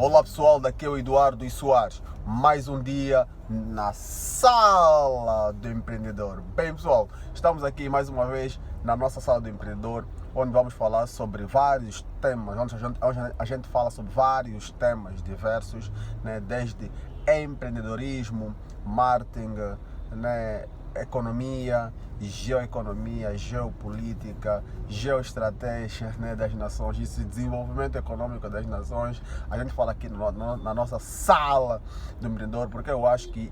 Olá pessoal, daqui é o Eduardo e Soares. Mais um dia na Sala do Empreendedor. Bem pessoal, estamos aqui mais uma vez na nossa Sala do Empreendedor, onde vamos falar sobre vários temas, onde a gente fala sobre vários temas diversos, né? Desde empreendedorismo, marketing, né? Economia, geoeconomia, geopolítica, geoestratégia, né, das nações, esse desenvolvimento econômico das nações. A gente fala aqui na nossa sala do empreendedor, porque eu acho que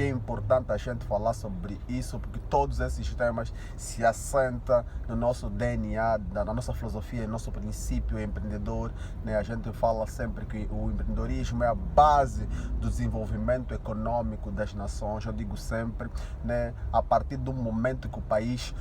é importante a gente falar sobre isso, porque todos esses temas se assentam no nosso DNA, na nossa filosofia, no nosso princípio empreendedor, né? A gente fala sempre que o empreendedorismo é a base do desenvolvimento econômico das nações. Eu digo sempre, né, a partir do momento que o país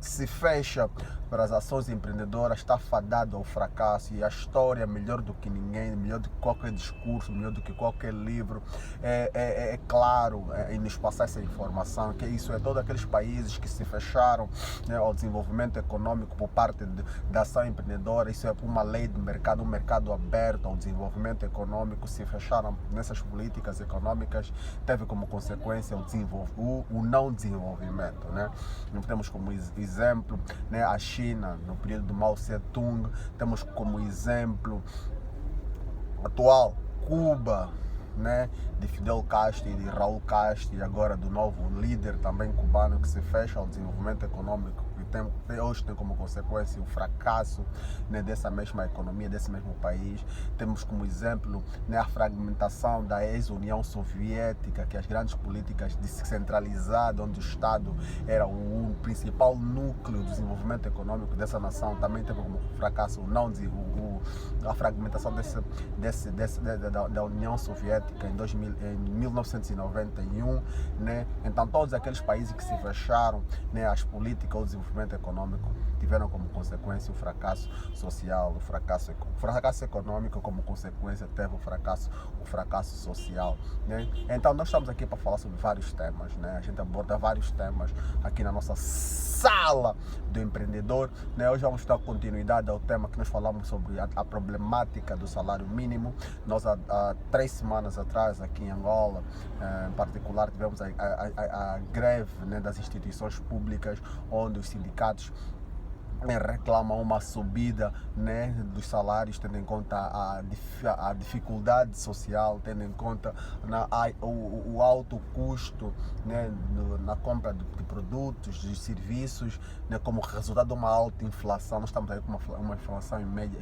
se fecha para as ações empreendedoras, está fadado ao fracasso. E a história, melhor do que ninguém, melhor do que qualquer discurso, melhor do que qualquer livro, é claro em nos passar essa informação, que isso é todos aqueles países que se fecharam, né, ao desenvolvimento econômico por parte da ação empreendedora. Isso é uma lei de mercado, um mercado aberto ao desenvolvimento econômico. Se fecharam nessas políticas econômicas, teve como consequência o não desenvolvimento, né? Nós temos como exemplo, né, a China no período do Mao Tse-tung, temos como exemplo atual Cuba, né, de Fidel Castro e de Raul Castro, e agora do novo líder também cubano, que se fecha ao desenvolvimento econômico e hoje tem como consequência o fracasso, né, dessa mesma economia, desse mesmo país. Temos como exemplo, né, a fragmentação da ex-União Soviética, que as grandes políticas descentralizadas, onde o Estado era o principal núcleo do desenvolvimento econômico dessa nação, também teve como fracasso a fragmentação da União Soviética em 1991, né? Então todos aqueles países que se fecharam, né, as políticas, o desenvolvimento econômico, tiveram como consequência o fracasso social, o fracasso econômico, como consequência teve o fracasso social, né? Então nós estamos aqui para falar sobre vários temas, né? A gente aborda vários temas aqui na nossa sala do empreendedor, né? Hoje vamos dar continuidade ao tema que nós falamos sobre a problemática do salário mínimo. Nós há 3 semanas atrás aqui em Angola, em particular, tivemos a greve, né, das instituições públicas, onde os sindicatos reclamam uma subida, né, dos salários, tendo em conta a dificuldade social, tendo em conta o alto custo, né, na compra de produtos, de serviços, né, como resultado de uma alta inflação. Nós estamos aí com uma inflação em média,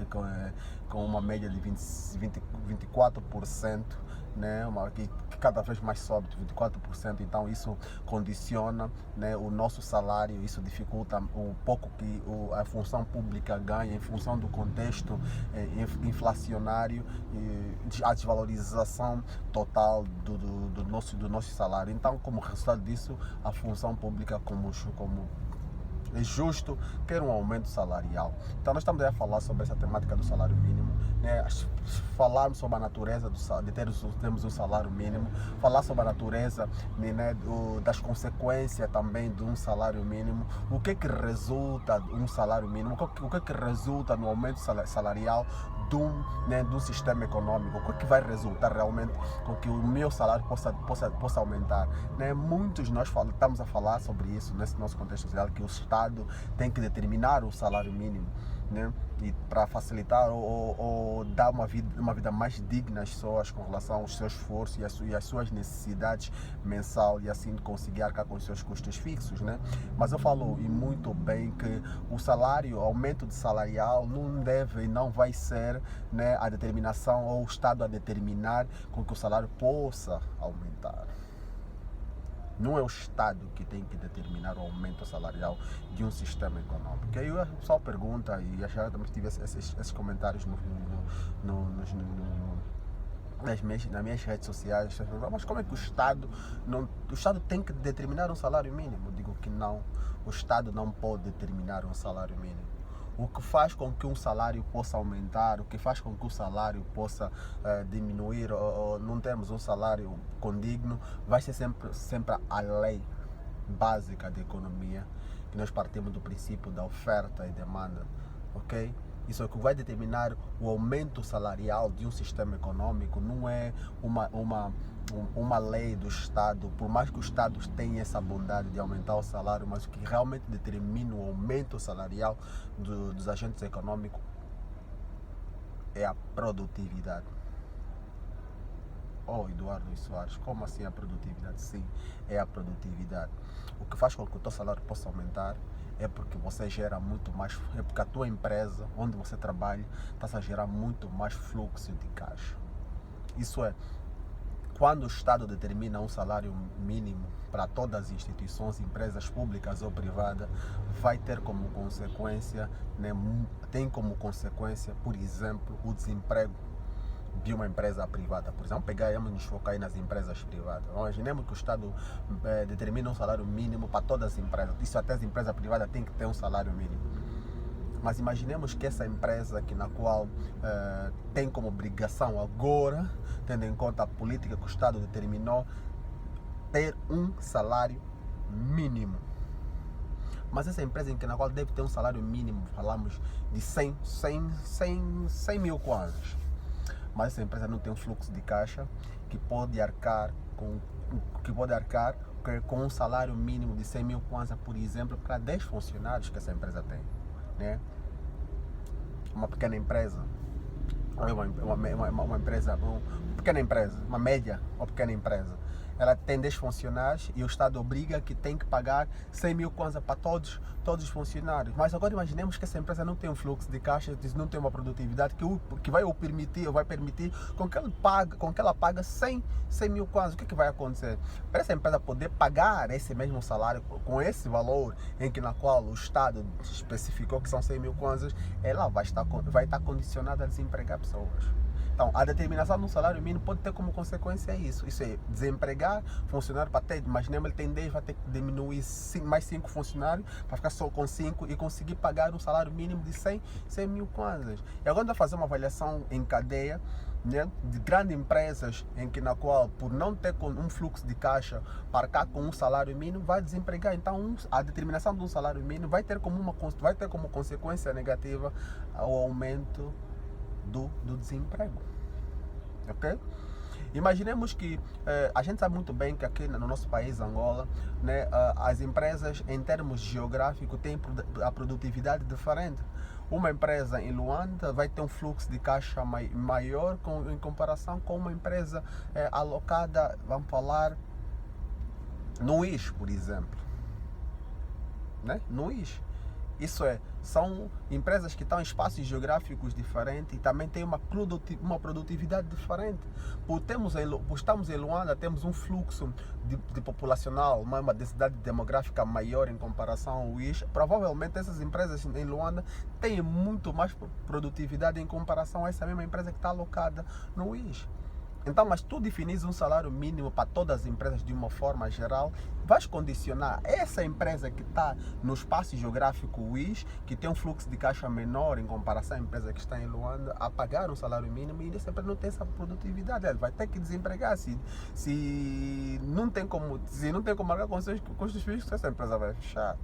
com uma média de 24%, né, que cada vez mais sobe, 24%. Então isso condiciona, né, o nosso salário, isso dificulta o pouco que a função pública ganha em função do contexto inflacionário e a desvalorização total do nosso salário. Então, como resultado disso, a função pública, como é justo, quer um aumento salarial. Então nós estamos aí a falar sobre essa temática do salário mínimo, né? Falarmos sobre a natureza de termos um salário mínimo, falar sobre a natureza, né, das consequências também de um salário mínimo, o que resulta um salário mínimo, o que resulta no aumento salarial de um sistema econômico, o que vai resultar realmente com que o meu salário possa aumentar, né? Muitos de nós estamos a falar sobre isso nesse nosso contexto social, que o Estado tem que determinar o salário mínimo, né? E para facilitar ou dar uma vida mais digna às pessoas com relação ao seu esforço e às suas necessidades mensal, e assim conseguir arcar com os seus custos fixos, né? Mas eu falo e muito bem que o aumento de salarial não deve e não vai ser, né, a determinação ou o Estado a determinar com que o salário possa aumentar. Não é o Estado que tem que determinar o aumento salarial de um sistema econômico. Aí o pessoal pergunta, e já também tive esses comentários nas minhas redes sociais, mas como é que o Estado tem que determinar um salário mínimo? Eu digo que não, o Estado não pode determinar um salário mínimo. O que faz com que um salário possa aumentar, o que faz com que o salário possa diminuir, ou não termos um salário condigno, vai ser sempre a lei básica da economia, que nós partimos do princípio da oferta e demanda, ok? Isso é o que vai determinar o aumento salarial de um sistema econômico, não é uma lei do Estado, por mais que o Estado tenha essa bondade de aumentar o salário, mas o que realmente determina o aumento salarial dos agentes econômicos é a produtividade. Oh, Eduardo Soares, como assim a produtividade? Sim, é a produtividade. O que faz com que o teu salário possa aumentar é porque você gera muito mais, é porque a tua empresa, onde você trabalha, está a gerar muito mais fluxo de caixa. Isso é, quando o Estado determina um salário mínimo para todas as instituições, empresas públicas ou privadas, vai ter como consequência, né, tem como consequência, por exemplo, o desemprego de uma empresa privada. Por exemplo, vamos nos focar aí nas empresas privadas. Imaginemos que o Estado determina um salário mínimo para todas as empresas. Isso até as empresas privadas têm que ter um salário mínimo. Mas imaginemos que essa empresa na qual tem como obrigação agora, tendo em conta a política que o Estado determinou, ter um salário mínimo. Mas essa empresa na qual deve ter um salário mínimo, falamos de 100 mil kwanzas. Mas essa empresa não tem um fluxo de caixa que pode arcar com um salário mínimo de 100 mil kwanzas, por exemplo, para 10 funcionários que essa empresa tem, né? Uma pequena empresa, uma empresa, pequena empresa, uma média ou pequena empresa, ela tem 10 funcionários e o Estado obriga que tem que pagar 100 mil kwanzas para todos os funcionários. Mas agora imaginemos que essa empresa não tem um fluxo de caixa, não tem uma produtividade que vai permitir com que ela pague 100 mil kwanzas. O que vai acontecer? Para essa empresa poder pagar esse mesmo salário com esse valor na qual o Estado especificou que são 100 mil kwanzas, ela vai estar condicionada a desempregar pessoas. Então, a determinação do salário mínimo pode ter como consequência isso. Isso é desempregar funcionário para ter, imaginemos, ele tem 10, vai ter que diminuir mais 5 funcionários para ficar só com 5 e conseguir pagar um salário mínimo de 100 mil kwanzas. E agora vai fazer uma avaliação em cadeia, né, de grandes empresas na qual, por não ter um fluxo de caixa para cá com um salário mínimo, vai desempregar. Então, a determinação de um salário mínimo vai ter como consequência negativa o aumento do desemprego. Ok? Imaginemos que a gente sabe muito bem que aqui no nosso país, Angola, né, as empresas em termos geográficos têm a produtividade diferente. Uma empresa em Luanda vai ter um fluxo de caixa maior em comparação com uma empresa alocada, vamos falar, no IS, por exemplo, né? No IS. Isso é, são empresas que estão em espaços geográficos diferentes e também têm uma produtividade diferente. Por estarmos em Luanda, temos um fluxo de populacional, uma densidade demográfica maior em comparação ao IS. Provavelmente essas empresas em Luanda têm muito mais produtividade em comparação a essa mesma empresa que está alocada no IS. Então, mas tu definis um salário mínimo para todas as empresas de uma forma geral, vais condicionar essa empresa que está no espaço geográfico WIS, que tem um fluxo de caixa menor em comparação à empresa que está em Luanda, a pagar um salário mínimo, e essa empresa não tem essa produtividade, ela vai ter que desempregar. Se não tem como marcar com os custos fixos, essa empresa vai fechar,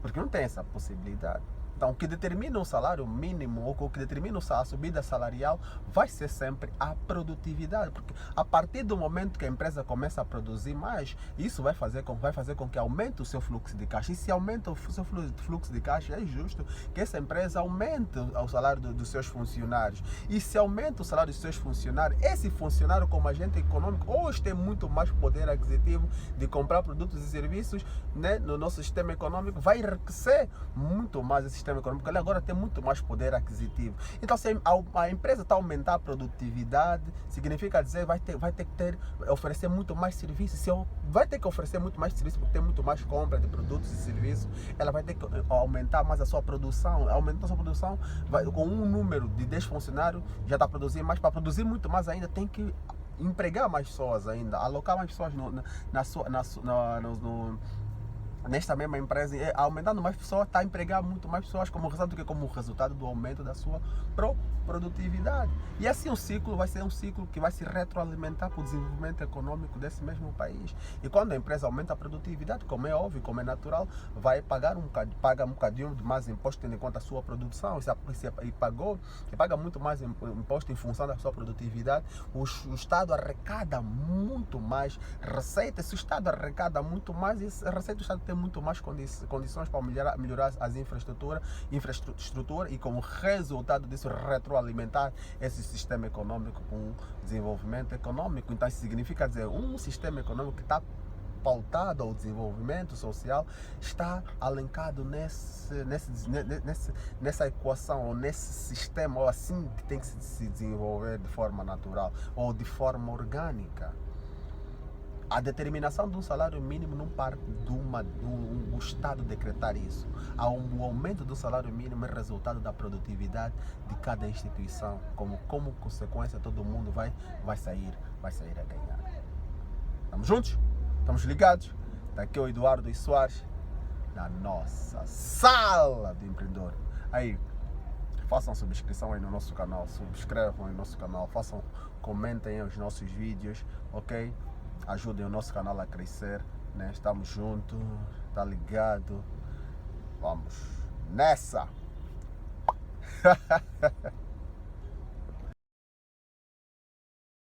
porque não tem essa possibilidade. Então, o que determina o salário mínimo, ou o que determina a subida salarial, vai ser sempre a produtividade. Porque a partir do momento que a empresa começa a produzir mais, isso vai fazer com que aumente o seu fluxo de caixa. E se aumenta o seu fluxo de caixa, é justo que essa empresa aumente o salário dos seus funcionários. E se aumenta o salário dos seus funcionários, esse funcionário, como agente econômico, hoje tem muito mais poder aquisitivo de comprar produtos e serviços, né, no nosso sistema econômico, vai enriquecer muito mais esse sistema econômico, porque ele agora tem muito mais poder aquisitivo. Então, se a empresa está a aumentar a produtividade, significa dizer vai ter que oferecer muito mais serviços. Se vai ter que oferecer muito mais serviços, porque tem muito mais compra de produtos e serviços, ela vai ter que aumentar mais a sua produção. Aumentar a sua produção, com um número de 10 funcionários, já está produzindo mais. Para produzir muito mais ainda, tem que empregar mais pessoas ainda, alocar mais pessoas nesta mesma empresa, aumentando mais pessoas, está a empregar muito mais pessoas como resultado do aumento da sua produtividade. E assim o ciclo vai ser um ciclo que vai se retroalimentar para o desenvolvimento econômico desse mesmo país. E quando a empresa aumenta a produtividade, como é óbvio, como é natural, vai paga um bocadinho de mais imposto tendo em conta a sua produção, e paga muito mais imposto em função da sua produtividade. O Estado arrecada muito mais receita. Se o Estado arrecada muito mais, a receita do Estado tem muito mais condições para melhorar as infraestrutura, e como resultado disso retroalimentar esse sistema econômico com o desenvolvimento econômico. Então isso significa dizer, um sistema econômico que está pautado ao desenvolvimento social está alencado nessa equação, ou nesse sistema, ou assim que tem que se desenvolver de forma natural ou de forma orgânica. A determinação de um salário mínimo não parte do Estado decretar isso. O aumento do salário mínimo é resultado da produtividade de cada instituição. Como consequência, todo mundo vai sair a ganhar. Estamos juntos? Estamos ligados? Está aqui o Eduardo Soares, na nossa sala de empreendedor. Aí, façam subscrição aí no nosso canal, subscrevam aí no nosso canal, comentem os nossos vídeos, ok? Ajudem o nosso canal a crescer, né? Estamos juntos, tá ligado? Vamos nessa!